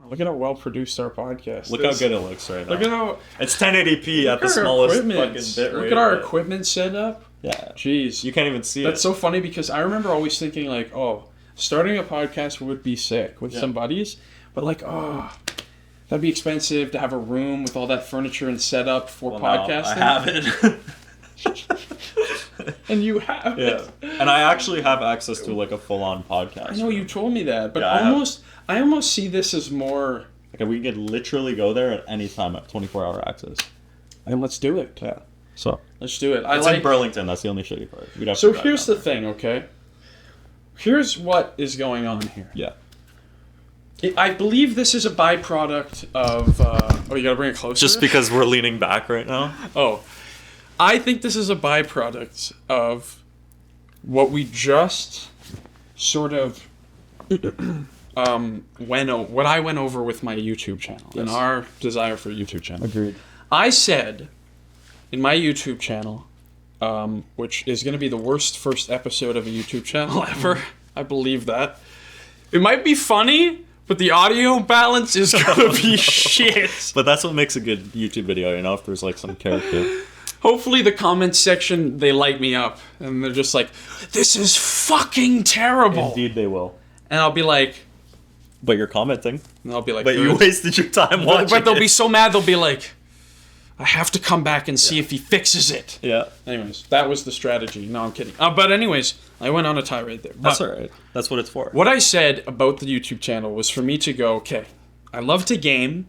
Look at how well produced our podcast Look is. how good it looks right now. Look at how... It's 1080p at the smallest fucking bit rate. Look at our equipment setup. Yeah. Jeez. You can't even see That's so funny because I remember always thinking like, oh, starting a podcast would be sick with some buddies. But like, oh, that'd be expensive to have a room with all that furniture and setup for podcasting. No, I haven't. And you have it. And I actually have access to like a full-on podcast. I know you told me that, but Yeah, I almost see this as more... Okay, we could literally go there at any time at 24-hour access. And let's do it. Yeah. So Let's do it. it's in Burlington. That's the only shitty part. We'd have So to here's the thing, okay? Here's what is going on here. Yeah. I believe this is a byproduct of... oh, you gotta bring it closer? Just because we're leaning back right now. Oh. I think this is a byproduct of what we just sort of... what I went over with my YouTube channel and our desire for a YouTube channel. Agreed. I said in my YouTube channel, which is going to be the worst first episode of a YouTube channel ever. I believe that. It might be funny, but the audio balance is going to be shit. But that's what makes a good YouTube video, you know, if there's like some character. Hopefully the comments section, they light me up. And they're just like, this is fucking terrible. Indeed they will. And I'll be like... But you're commenting. And I'll be like... But you wasted your time watching But they'll be so mad, they'll be like... I have to come back and see if he fixes it. Yeah. Anyways, that was the strategy. No, I'm kidding. But anyways, I went on a tirade there. That's alright. That's what it's for. What I said about the YouTube channel was for me to go, okay, I love to game,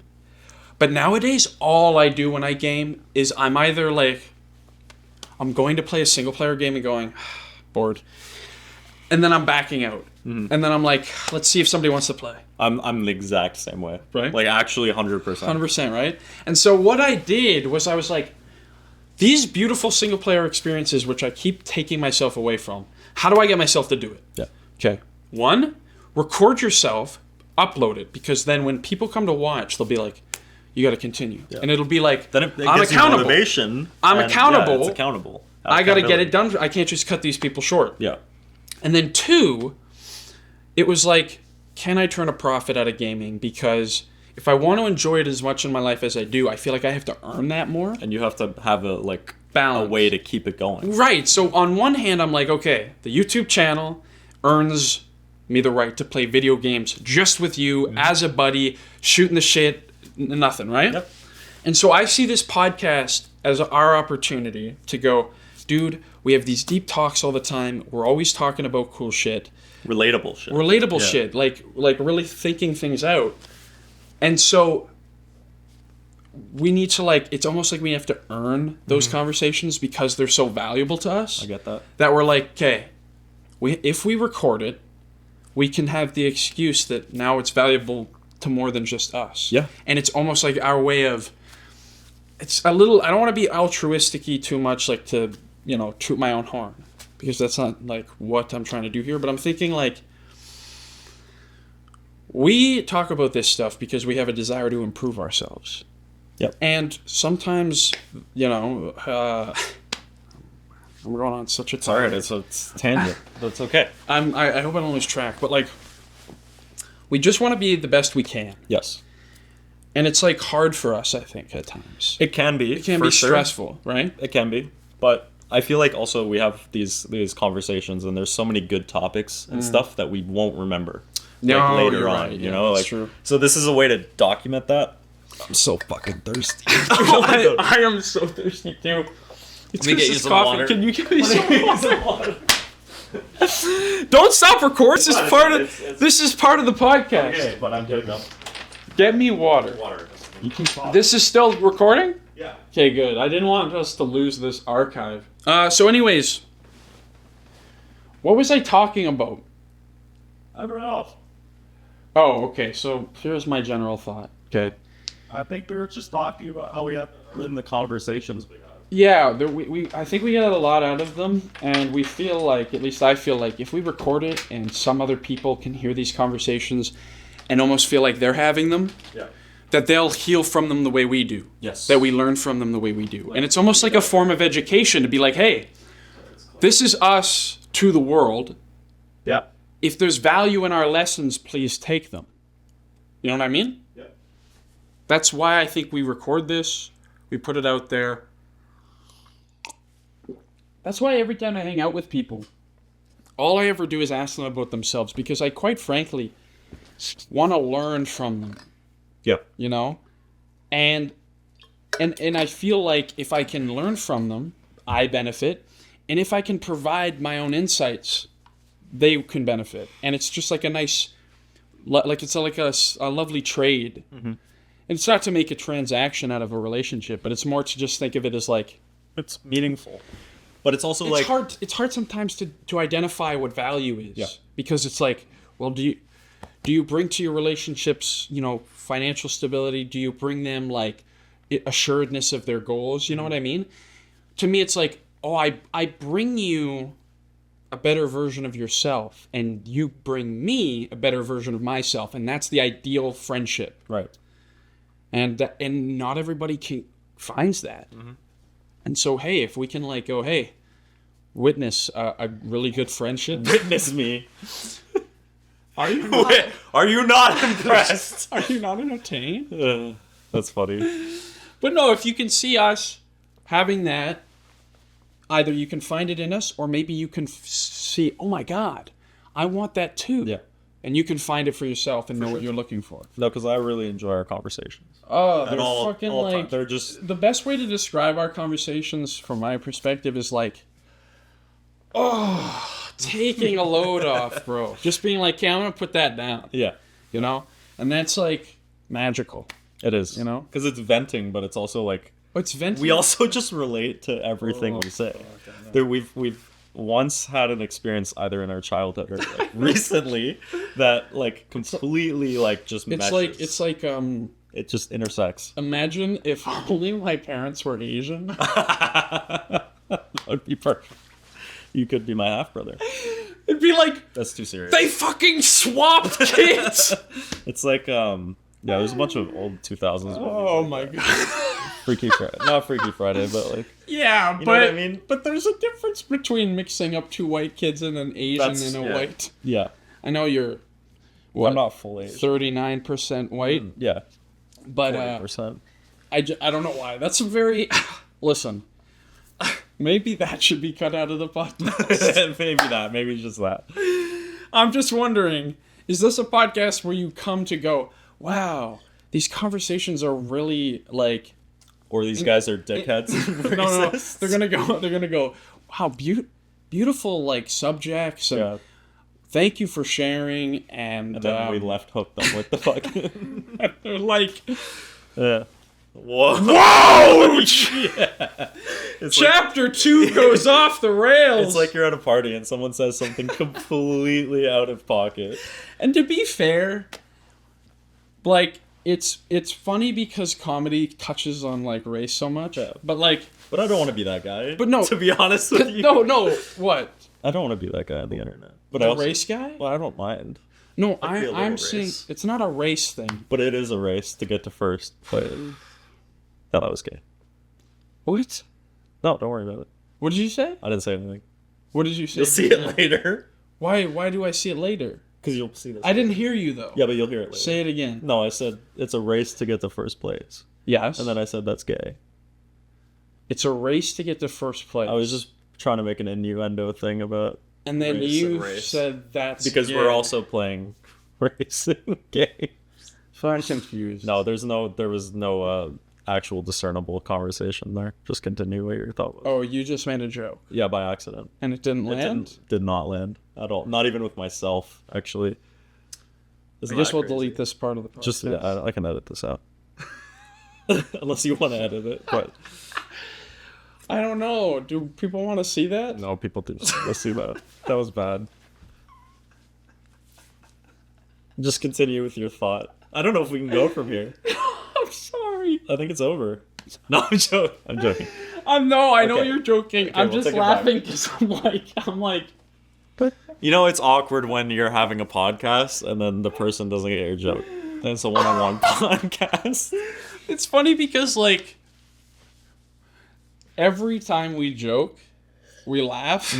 but nowadays all I do when I game is I'm either like, I'm going to play a single player game and going, bored. And then I'm backing out. Mm-hmm. And then I'm like, let's see if somebody wants to play. I'm the exact same way. Right? Like actually 100%. 100%, right? And so what I did was I was like, these beautiful single player experiences, which I keep taking myself away from, how do I get myself to do it? Yeah. Okay. 1, record yourself, upload it, because then when people come to watch, they'll be like, you got to continue. Yeah. And it'll be like, then it I'm gives accountable. You motivation. I'm accountable. Yeah, it's accountable. I got to get it done. I can't just cut these people short. Yeah. And then 2, it was like, can I turn a profit out of gaming? Because if I want to enjoy it as much in my life as I do, I feel like I have to earn that more. And you have to have a balance, a way to keep it going. Right. So on one hand, I'm like, okay, the YouTube channel earns me the right to play video games just with you as a buddy, shooting the shit, nothing, right? Yep. And so I see this podcast as our opportunity to go, dude, we have these deep talks all the time. We're always talking about cool shit. Relatable shit. Relatable shit. Like really thinking things out. And so we need to it's almost like we have to earn those conversations because they're so valuable to us. I get that. That we're like, okay, if we record it, we can have the excuse that now it's valuable to more than just us. Yeah. And it's almost like our way of, it's a little, I don't want to be altruistic-y too much, like to, toot my own horn. Because that's not what I'm trying to do here. But I'm thinking we talk about this stuff because we have a desire to improve ourselves. Yep. And sometimes, I'm going on such a tangent. It's a tangent. That's okay. I hope I don't lose track. But we just want to be the best we can. Yes. And it's hard for us, I think, at times. It can be. It can be stressful, right? It can be. But I feel like also we have these conversations and there's so many good topics and stuff that we won't remember later on. Right. You know, that's true. So this is a way to document that. I'm so fucking thirsty. I am so thirsty too. Let me get you some water. Can you give me some water? Don't stop recording. This is part of the podcast. Okay, but I'm good enough. Get me water. You can talk. This is still recording? Yeah. Okay, good. I didn't want us to lose this archive. So anyways, what was I talking about? I don't know. Oh, okay. So here's my general thought. Okay. I think we were just talking about how we have in the conversations we have. Yeah, I think we get a lot out of them, and we feel like, at least I feel like, if we record it and some other people can hear these conversations and almost feel like they're having them, that they'll heal from them the way we do. Yes. That we learn from them the way we do. And it's almost like a form of education to be like, hey, this is us to the world. Yeah. If there's value in our lessons, please take them. You know what I mean? Yeah. That's why I think we record this. We put it out there. That's why every time I hang out with people, all I ever do is ask them about themselves, because I quite frankly want to learn from them. Yeah. You know? And I feel like if I can learn from them, I benefit. And if I can provide my own insights, they can benefit. And it's just like a nice, like it's like a lovely trade. Mm-hmm. And it's not to make a transaction out of a relationship, but it's more to just think of it as like, it's meaningful. But it's also it's hard sometimes to identify what value is. Yeah. Because it's like, well, do you bring to your relationships, you know, financial stability? Do you bring them like assuredness of their goals? You know what I mean? To me, it's like, oh, I bring you a better version of yourself, and you bring me a better version of myself, and that's the ideal friendship. Right. And not everybody finds that. Mm-hmm. And so, hey, if we can like go, hey, witness a really good friendship. Witness me. Are you not, Are you not impressed? Are you not entertained? That's funny. But no, if you can see us having that, either you can find it in us, or maybe you can see, oh my God, I want that too. Yeah. And you can find it for yourself and know what you're looking for. No, because I really enjoy our conversations. Oh, they're fucking all like... time. They're just... The best way to describe our conversations, from my perspective, is like... Oh, taking a load off, bro. Just being like, okay, I'm going to put that down. Yeah. You know? And that's like magical. It is. You know? Because it's venting, but it's also like... It's venting. We also just relate to everything we say. There, we've once had an experience either in our childhood or like recently that like completely like just meshes. It's like it just intersects. Imagine if only my parents were Asian. That would be perfect. You could be my half brother. It'd be like, that's too serious. They fucking swapped kids. It's like yeah, there's a bunch of old 2000s. Oh my God. Freaky Friday. Not Freaky Friday, but like... Yeah, you know what I mean? But there's a difference between mixing up two white kids and an Asian and a white. Yeah. I know you're... What, I'm not full Asian. 39% white? Yeah. But 40%. I don't know why. That's a very... Listen. Maybe that should be cut out of the podcast. Maybe not. Maybe just that. I'm just wondering, is this a podcast where you come to go, wow, these conversations are really like... Or these guys are dickheads. No. They're gonna go, wow, beautiful like subjects. And thank you for sharing. And then we left hooked them with the fucking... They're like... Yeah. Whoa! Yeah. Chapter 2 goes off the rails. It's like you're at a party and someone says something completely out of pocket. And to be fair, like, it's funny because comedy touches on like race so much. Yeah. But I don't want to be that guy. But no, to be honest with you. No, what? I don't want to be that guy on the internet. But the race guy? Well, I don't mind. No, I'm saying it's not a race thing. But it is a race to get to first place. No, that was gay. What? No, don't worry about it. What did you say? I didn't say anything. What did you say? You'll see it later. Why do I see it later? Because you'll see this. I didn't hear you, though. Yeah, but you'll hear it later. Say it again. No, I said it's a race to get to first place. Yes. And then I said that's gay. It's a race to get to first place. I was just trying to make an innuendo thing about... And then you said that's because gay. We're also playing racing games. So I'm confused. No, there was no actual discernible conversation there. Just continue what your thought was. Oh, you just made a joke. Yeah, by accident. And it didn't land? Did not land at all. Not even with myself, actually. I guess we'll delete this part of the podcast. Just, I can edit this out. Unless you want to edit it, but... I don't know. Do people want to see that? No, people do. Let's see that. That was bad. Just continue with your thought. I don't know if we can go from here. I'm sorry. I think it's over. No, I'm joking. I know you're joking. Okay, I'm just laughing because I'm like. You know, it's awkward when you're having a podcast and then the person doesn't get your joke. And it's a one-on-one podcast. It's funny because like every time we joke, we laugh.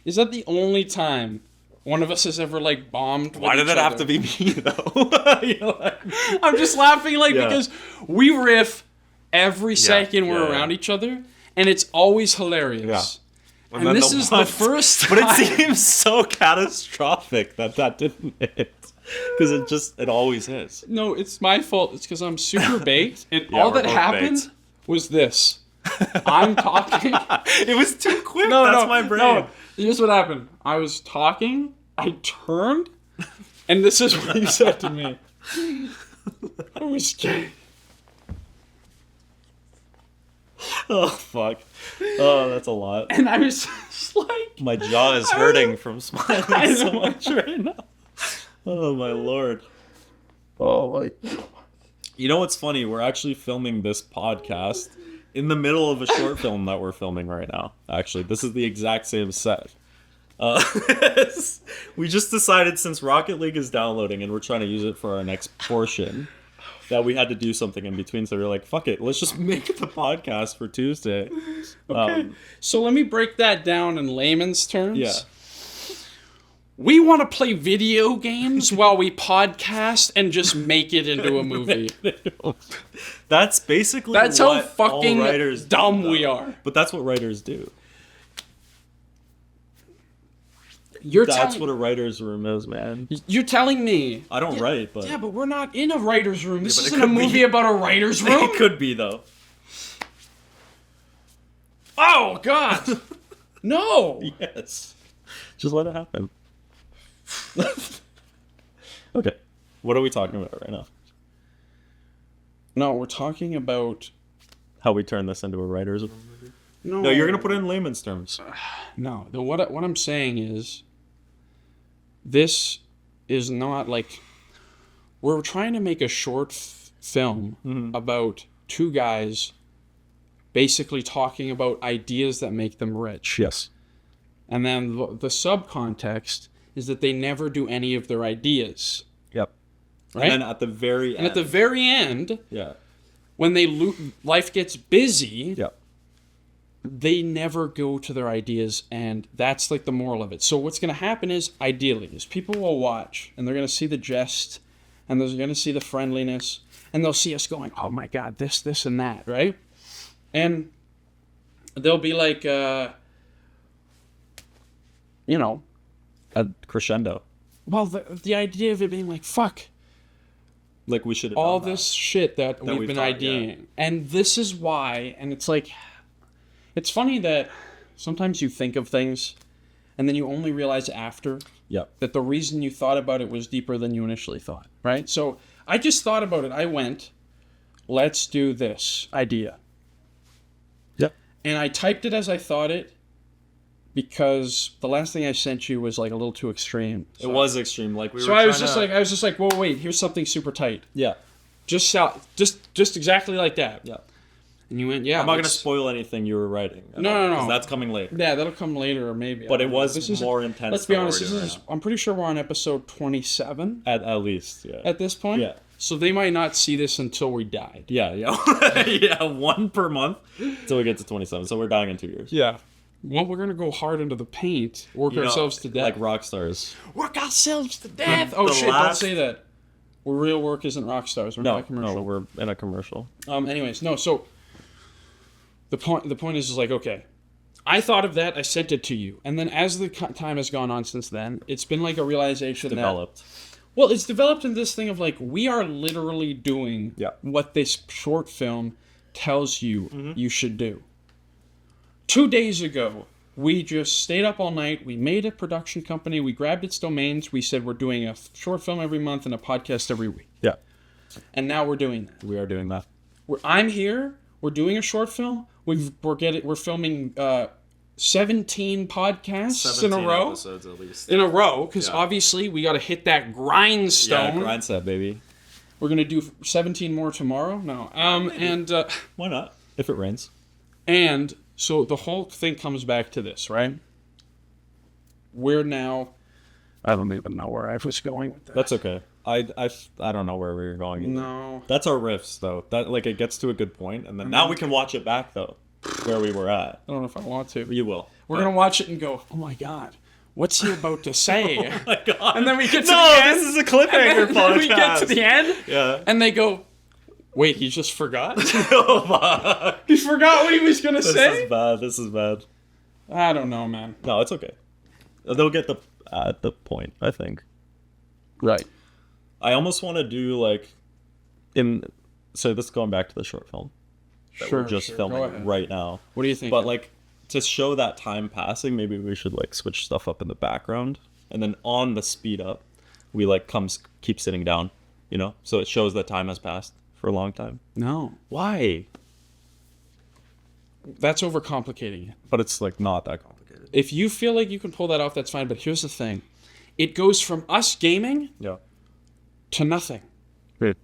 Is that the only time one of us has ever like bombed. Why did with it each have other. to be me though? You know, like, I'm just laughing like Yeah. because we riff every second we're yeah. around each other, and it's always hilarious. And then this is the ones- first But it time. seems so catastrophic that didn't hit. Because it always is. No, it's my fault. It's because I'm super baked, and Yeah, all we're that both happened baked. was this. I'm talking. It was too quick. No, That's no, my brain. No, here's what happened. I was talking, I turned, and this is what he said to me. I was scared. Oh, fuck. Oh, that's a lot. And I was just like... My jaw is hurting from smiling I so know. much right now. Oh, my lord. Oh, my... You know what's funny? We're actually filming this podcast in the middle of a short film that we're filming right now. Actually, this is the exact same set. We just decided, since Rocket League is downloading and we're trying to use it for our next portion, that we had to do something in between. So we were like, fuck it, let's just make the podcast for Tuesday. Okay. So let me break that down in layman's terms. Yeah. We want to play video games while we podcast and just make it into a movie. That's basically That's what how fucking all writers dumb do, we though. are. But that's what writers do. You're That's telling what a writer's room is, man. you're telling me. I don't write, but Yeah, but we're not in a writer's room. This but it isn't a could be. movie about a writer's room. it could be though. Oh God. No. Yes. Just let it happen. Okay. What are we talking about right now? No, we're talking about How we turn this into a writer's room? no. No, you're gonna put it in layman's terms. No, what I'm saying is, this is not like we're trying to make a short film about two guys basically talking about ideas that make them rich. Yes. And then the subcontext is that they never do any of their ideas, Yep. right? And then at the very And at the very end, yeah. when life gets busy, Yep. they never go to their ideas, and that's like the moral of it. So what's going to happen is, ideally, is people will watch, and they're going to see the jest, and they're going to see the friendliness, and they'll see us going, oh my God, this, and that, right? And they'll be like, A crescendo. well, the idea of it being like, fuck, Like we should have all done that. this shit that we've we been thought, ideating. yeah. And this is why, and it's like, it's funny that sometimes you think of things and then you only realize after Yep. that the reason you thought about it was deeper than you initially thought, right? So I just thought about it. I went, let's do this idea. Yep. And I typed it as I thought it because the last thing I sent you was like a little too extreme. It was extreme. Like we So were I was trying just like, whoa, wait, here's something super tight. Yeah. Just exactly like that. Yeah. And you went, yeah. I'm not gonna let's- spoil anything you were writing. No. 'Cause that's coming later. Yeah, that'll come later or maybe. But I it don't know. was This is- more intense. Let's be than what honest. we're This doing is. right I'm pretty sure we're on episode 27 now. At least, yeah. at this point. Yeah. So they might not see this until we died. Yeah. Yeah, one per month until we get to 27. So we're dying in 2 years. Yeah. Well, we're gonna go hard into the paint, work You know, ourselves to death. like rock stars. Work ourselves to death. Oh The shit! last- Don't say that. We're real work isn't rock stars. We're not commercial. No, we're in a commercial. Anyways, no. So the point is like, okay, I thought of that. I sent it to you, and then as the time has gone on since then, it's been like a realization Developed. Well, it's developed in this thing of like, we are literally doing Yeah. what this short film tells you you should do. 2 days ago, we just stayed up all night. We made a production company. We grabbed its domains. We said we're doing a short film every month and a podcast every week. Yeah. And now we're doing that. We are doing that. I'm here. We're doing a short film. We're filming 17 podcasts in a row. episodes at least. In a row, because Yeah. obviously we got to hit that grindstone. Yeah, grind set, baby. We're gonna do 17 more tomorrow. No, Why not? If it rains. and so the whole thing comes back to this, right? We're now. I don't even know where I was going with that. That's okay. I don't know where we were going either. No. That's our riffs though. That like it gets to a good point, and then now we can watch it back though, where we were at. I don't know if I want to. You will. We're gonna watch it and go, oh my god, what's he about to say? Oh my god. And then we get to the end. This is a cliffhanger And podcast. then we get to the end. Yeah. And they go, wait, he just forgot? Oh, fuck. He forgot what he was going to say? This is bad. I don't know, man. No, it's okay. They'll get the point, I think. Right. I almost want to do like so this is going back to the short film that we're just Go filming ahead. right now. What do you think? But like to show that time passing, maybe we should like switch stuff up in the background, and then on the speed up, we like keep sitting down, you know, so it shows that time has passed for a long time. No. Why? That's overcomplicating it. But it's like not that complicated. If you feel like you can pull that off, that's fine. But here's the thing. It goes from us gaming Yeah. to nothing. Great.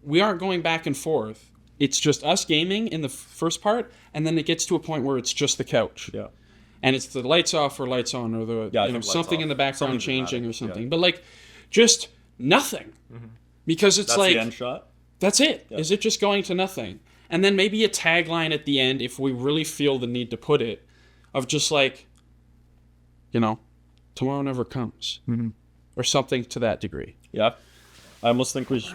We aren't going back and forth. It's just us gaming in the first part, and then it gets to a point where it's just the couch. Yeah. And it's the lights off or lights on, or the Yeah, I think lights something off. in the background Something changing dramatic, or something. yeah. But like, just nothing. Because it's That's like the end shot. that's it. Yeah. Is it just going to nothing? And then maybe a tagline at the end, if we really feel the need to put it, of just like, you know, tomorrow never comes, or something to that degree. Yeah. I almost think we should...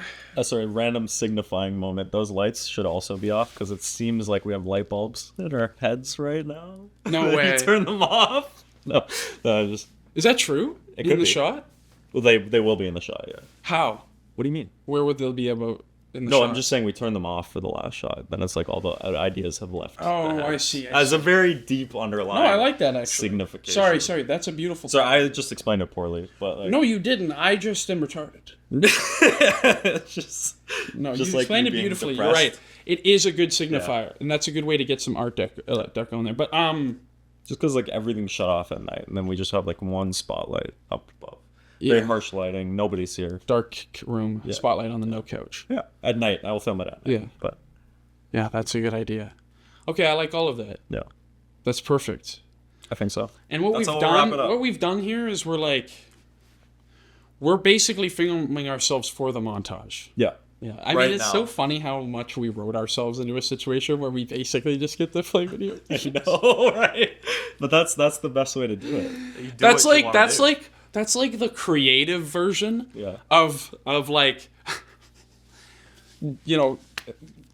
random signifying moment. Those lights should also be off, because it seems like we have light bulbs in our heads right now. No way. You turn them off? No, just... Is that true? It In could the be. shot? Well, they will be in the shot, yeah. How? What do you mean? Where would they be about in the No, shot? I'm just saying we turn them off for the last shot. Then it's like all the ideas have left. Oh, the I head. see. As a very deep underlying No, I like that actually. signification. Sorry. That's a beautiful. So I just explained it poorly, but like... No, you didn't. I just am retarded. just No, Just you like explained you it being beautifully. You're depressed. right. It is a good signifier, and that's a good way to get some art deco on there. But just because like everything's shut off at night, and then we just have like one spotlight up above. Yeah. Very harsh lighting. Nobody's here. dark room, spotlight on the no couch. Yeah, at night. I will film it at night. Yeah. But Yeah, that's a good idea. Okay, I like all of that. yeah, That's perfect. I think so. And what That's we've how we'll wrap done, it up. what we've done here is we're basically filming ourselves for the montage. Yeah. Yeah, I Right mean, it's now. so funny how much we wrote ourselves into a situation where we basically just get to play video. I know, right? But that's the best way to do it. You do That's what you like wanna do. that's like the creative version Yeah. of like you know,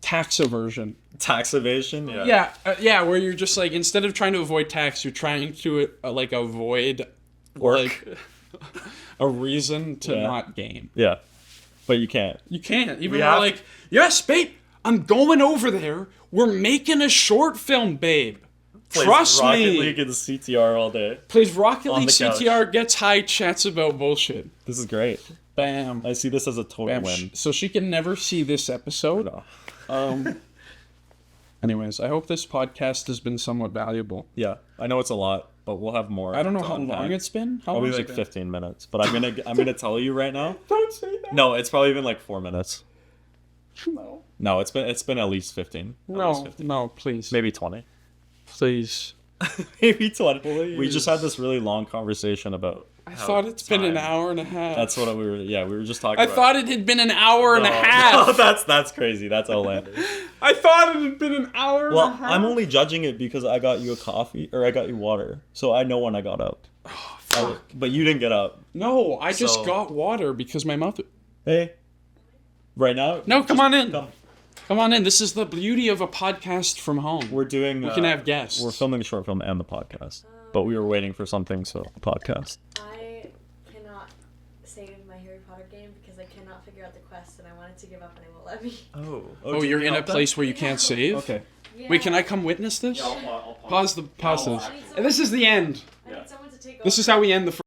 tax aversion. Tax evasion. Yeah. Yeah, where you're just like, instead of trying to avoid tax, you're trying to like avoid Work. like a reason to Yeah. not game. Yeah. But you can't. You can't. Even We though have- like, yes, babe, I'm going over there. We're making a short film, babe. Trust Rocket me. League and CTR all day. Plays Rocket On League, the couch. CTR, gets high, chats about bullshit. This is great. Bam. I see this as a total Bam. win. So she can never see this episode. No. Anyways, I hope this podcast has been somewhat valuable. Yeah, I know it's a lot, but we'll have more. I don't know to how unpack. long it's been. How Probably long like 15 minutes, but I'm gonna tell you right now. Don't say that. No, it's probably been like 4 minutes. No. No, it's been at least 15. At least No, 15. no, please. Maybe 20. Please. Maybe 20. Please. We just had this really long conversation about. I thought it's been an time. hour and a half. That's what we were just talking I about. thought it had been an hour and a No, half. No, that's crazy. That's outlandish. I thought it had been an hour and a Well, half. I'm only judging it because I got you a coffee or I got you water, so I know when I got up. Oh, fuck. But you didn't get up. No, I just So- got water because my mouth... Hey, right now? No, come on in. Come. Come on in. This is the beauty of a podcast from home. We're doing. We can have guests. We're filming a short film and the podcast, but we were waiting for something, so podcast. I cannot save my Harry Potter game because I cannot figure out the quest and I wanted to give up and it won't let me. Oh, you're in a place where you can't save? Okay. Yeah. Wait, can I come witness this? I'll Pause this. I need And this is the end. I need someone to take This over. is how we end the